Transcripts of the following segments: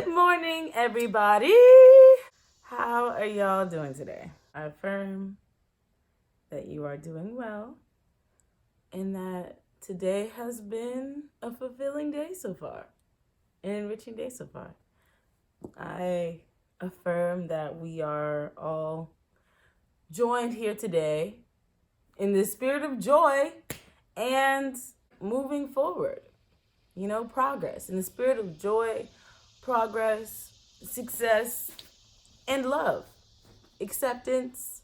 Good morning, everybody. How are y'all doing today? I affirm that you are doing well and that today has been a fulfilling day so far, an enriching day so far. I affirm that we are all joined here today in the spirit of joy and moving forward. Progress. In the spirit of joy, progress, success, and love, acceptance,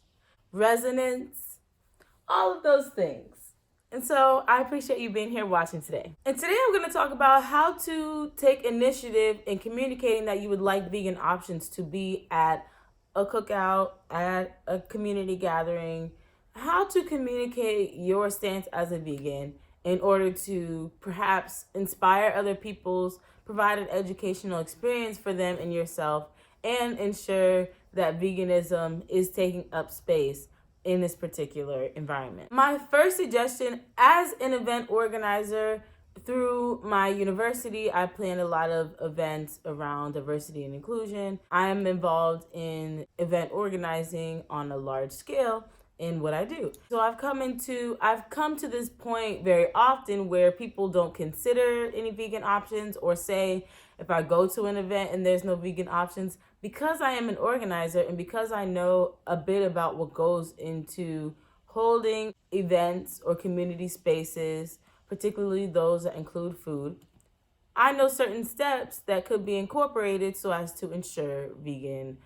resonance, all of those things. And so I appreciate you being here watching today. And today I'm going to talk about how to take initiative in communicating that you would like vegan options to be at a cookout, at a community gathering, how to communicate your stance as a vegan in order to perhaps inspire other people's, provide an educational experience for them and yourself, and ensure that veganism is taking up space in this particular environment. My first suggestion as an event organizer, through my university, I plan a lot of events around diversity and inclusion. I am involved in event organizing on a large scale in what I do. So I've come to this point very often where people don't consider any vegan options, or say if I go to an event and there's no vegan options, because I am an organizer and because I know a bit about what goes into holding events or community spaces, particularly those that include food, I know certain steps that could be incorporated so as to ensure vegan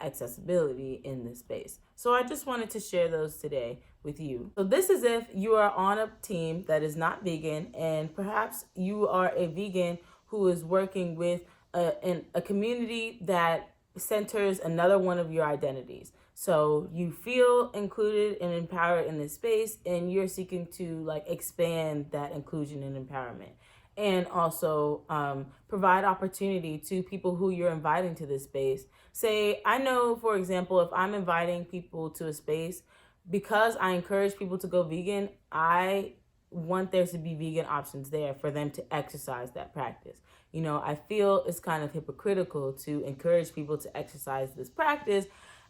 accessibility in this space. So I just wanted to share those today with you. So this is if you are on a team that is not vegan, and perhaps you are a vegan who is working with a community that centers another one of your identities. So you feel included and empowered in this space, and you're seeking to expand that inclusion and empowerment, and also provide opportunity to people who you're inviting to this space. Say, I know, for example, if I'm inviting people to a space, because I encourage people to go vegan, I want there to be vegan options there for them to exercise that practice. I feel it's kind of hypocritical to encourage people to exercise this practice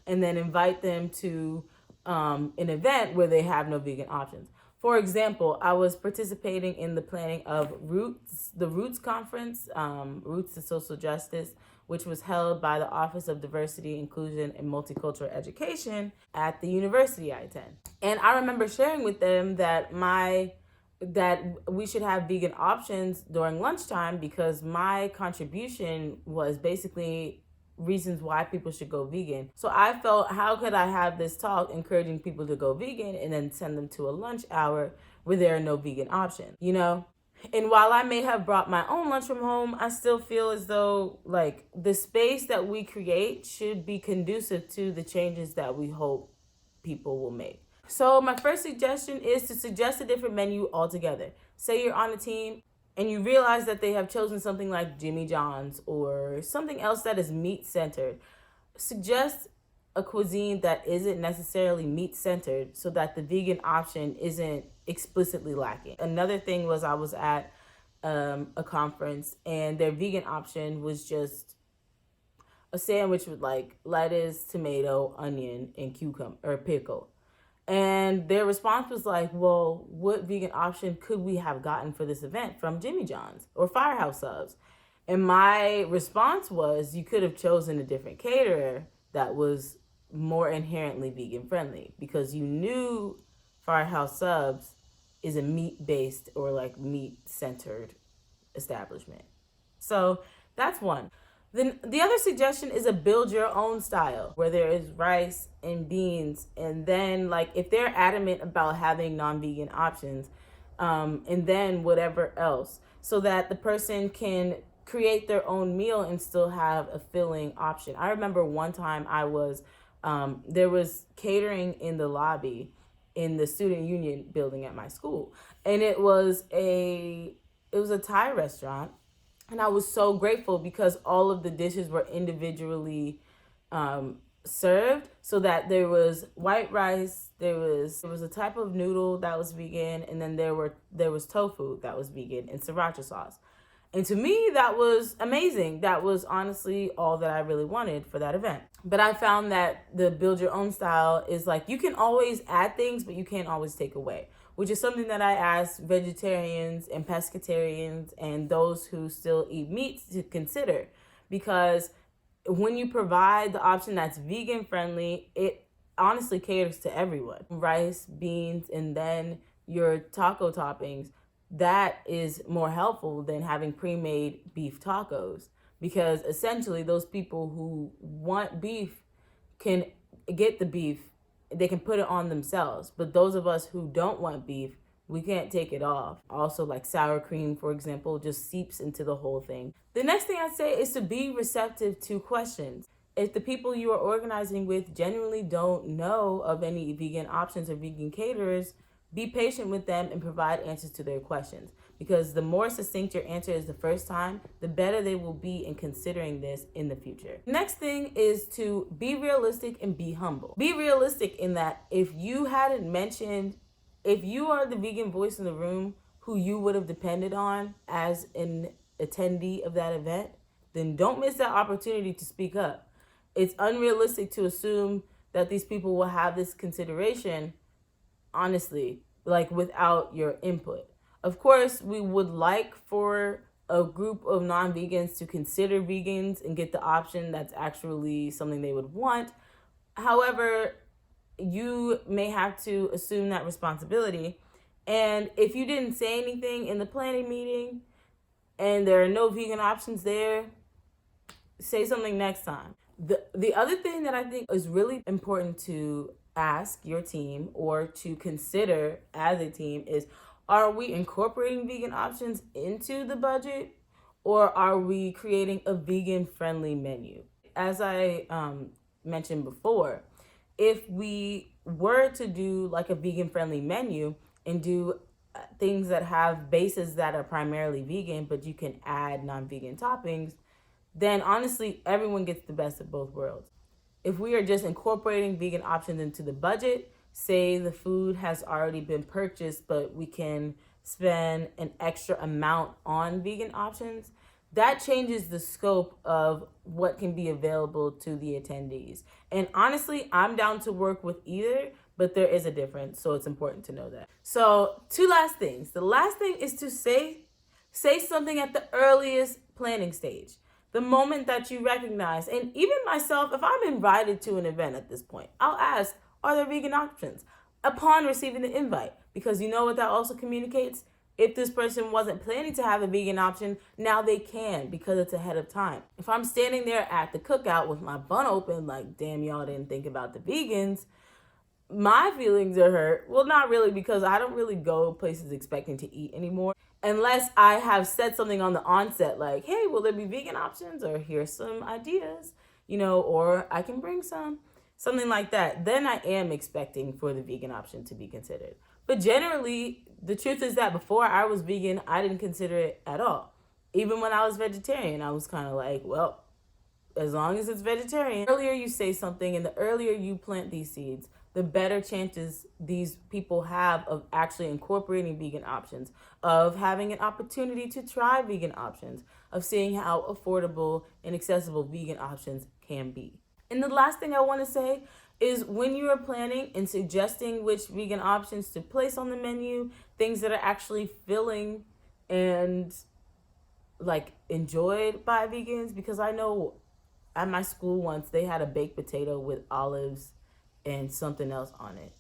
and then invite them to an event where they have no vegan options. For example, I was participating in the planning of the Roots Conference, Roots to Social Justice, which was held by the Office of Diversity, Inclusion, and Multicultural Education at the university I attend. And I remember sharing with them that we should have vegan options during lunchtime, because my contribution was basically reasons why people should go vegan. So I felt, how could I have this talk encouraging people to go vegan and then send them to a lunch hour where there are no vegan options, And while I may have brought my own lunch from home, I still feel as though the space that we create should be conducive to the changes that we hope people will make. So my first suggestion is to suggest a different menu altogether. Say you're on a team and you realize that they have chosen something like Jimmy John's or something else that is meat-centered. Suggest a cuisine that isn't necessarily meat-centered so that the vegan option isn't explicitly lacking. Another thing was, I was at a conference and their vegan option was just a sandwich with lettuce, tomato, onion, and cucumber or pickle. And their response was well, what vegan option could we have gotten for this event from Jimmy John's or Firehouse Subs? And my response was, you could have chosen a different caterer that was more inherently vegan friendly, because you knew Firehouse Subs is a meat-based or meat-centered establishment. So that's one. Then the other suggestion is a build your own style where there is rice and beans, and then if they're adamant about having non-vegan options, and then whatever else, so that the person can create their own meal and still have a filling option. I remember one time there was catering in the lobby in the student union building at my school, and it was a Thai restaurant. And I was so grateful because all of the dishes were individually served, so that there was white rice, there was a type of noodle that was vegan, and then there was tofu that was vegan and sriracha sauce. And to me, that was amazing. That was honestly all that I really wanted for that event. But I found that the build your own style is like you can always add things, but you can't always take away, which is something that I ask vegetarians and pescatarians and those who still eat meat to consider. Because when you provide the option that's vegan friendly, it honestly caters to everyone. Rice, beans, and then your taco toppings, that is more helpful than having pre-made beef tacos, because essentially those people who want beef can get the beef, they can put it on themselves, but those of us who don't want beef, we can't take it off. Also, like sour cream, for example, just seeps into the whole thing. The next thing I'd say is to be receptive to questions. If the people you are organizing with genuinely don't know of any vegan options or vegan caterers, be patient with them and provide answers to their questions, because the more succinct your answer is the first time, the better they will be in considering this in the future. Next thing is to be realistic and be humble. Be realistic in that if you hadn't mentioned, if you are the vegan voice in the room who you would have depended on as an attendee of that event, then don't miss that opportunity to speak up. It's unrealistic to assume that these people will have this consideration, honestly, like without your input. Of course, we would like for a group of non-vegans to consider vegans and get the option that's actually something they would want. However, you may have to assume that responsibility. And if you didn't say anything in the planning meeting and there are no vegan options there, say something next time. The other thing that I think is really important to ask your team or to consider as a team is, are we incorporating vegan options into the budget, or are we creating a vegan friendly menu? As I mentioned before, if we were to do like a vegan friendly menu and do things that have bases that are primarily vegan, but you can add non-vegan toppings, then honestly, everyone gets the best of both worlds. If we are just incorporating vegan options into the budget, say the food has already been purchased, but we can spend an extra amount on vegan options, that changes the scope of what can be available to the attendees. And honestly, I'm down to work with either, but there is a difference, so it's important to know that. So, two last things. The last thing is to say something at the earliest planning stage. The moment that you recognize, and even myself, if I'm invited to an event at this point, I'll ask, are there vegan options? Upon receiving the invite, because you know what that also communicates? If this person wasn't planning to have a vegan option, now they can, because it's ahead of time. If I'm standing there at the cookout with my bun open, like, damn, y'all didn't think about the vegans, my feelings are hurt. Well, not really, because I don't really go places expecting to eat anymore. Unless I have said something on the onset like, hey, will there be vegan options? Or here's some ideas, or I can bring some. Something like that. Then I am expecting for the vegan option to be considered. But generally, the truth is that before I was vegan, I didn't consider it at all. Even when I was vegetarian, I was kind of like, well, as long as it's vegetarian. The earlier you say something and the earlier you plant these seeds, the better chances these people have of actually incorporating vegan options, of having an opportunity to try vegan options, of seeing how affordable and accessible vegan options can be. And the last thing I want to say is, when you are planning and suggesting which vegan options to place on the menu, things that are actually filling and like enjoyed by vegans, because I know at my school once they had a baked potato with olives and something else on it.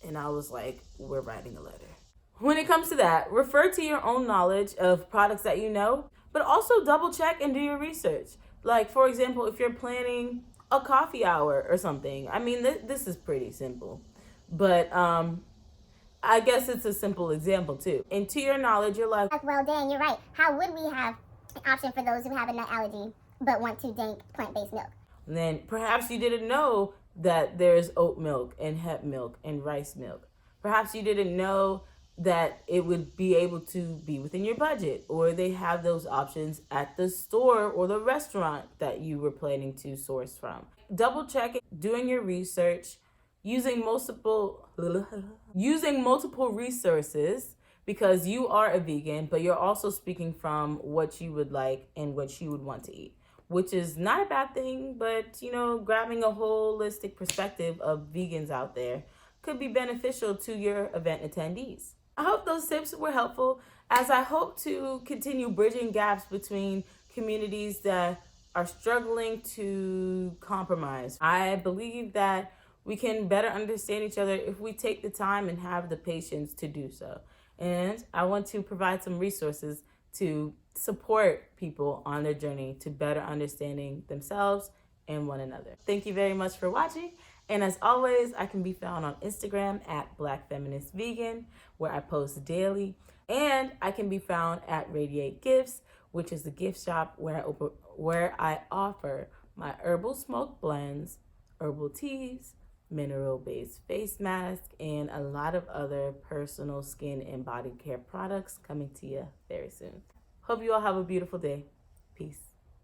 And I was like, we're writing a letter. When it comes to that, refer to your own knowledge of products that you know, but also double check and do your research. Like, for example, if you're planning a coffee hour or something, I mean, this is pretty simple, but I guess it's a simple example too. And to your knowledge, you're like, well, dang, you're right. How would we have an option for those who have a nut allergy but want to drink plant-based milk? And then perhaps you didn't know that there's oat milk and hemp milk and rice milk. Perhaps you didn't know that it would be able to be within your budget, or they have those options at the store or the restaurant that you were planning to source from. Double checking, doing your research, using multiple resources because you are a vegan, but you're also speaking from what you would like and what you would want to eat, which is not a bad thing, but grabbing a holistic perspective of vegans out there could be beneficial to your event attendees. I hope those tips were helpful, as I hope to continue bridging gaps between communities that are struggling to compromise. I believe that we can better understand each other if we take the time and have the patience to do so. And I want to provide some resources to support people on their journey to better understanding themselves and one another. Thank you very much for watching. And as always, I can be found on Instagram at Black Feminist Vegan, where I post daily. And I can be found at Radiate Gifts, which is the gift shop where I offer my herbal smoke blends, herbal teas, mineral-based face mask, and a lot of other personal skin and body care products coming to you very soon. Hope you all have a beautiful day. Peace.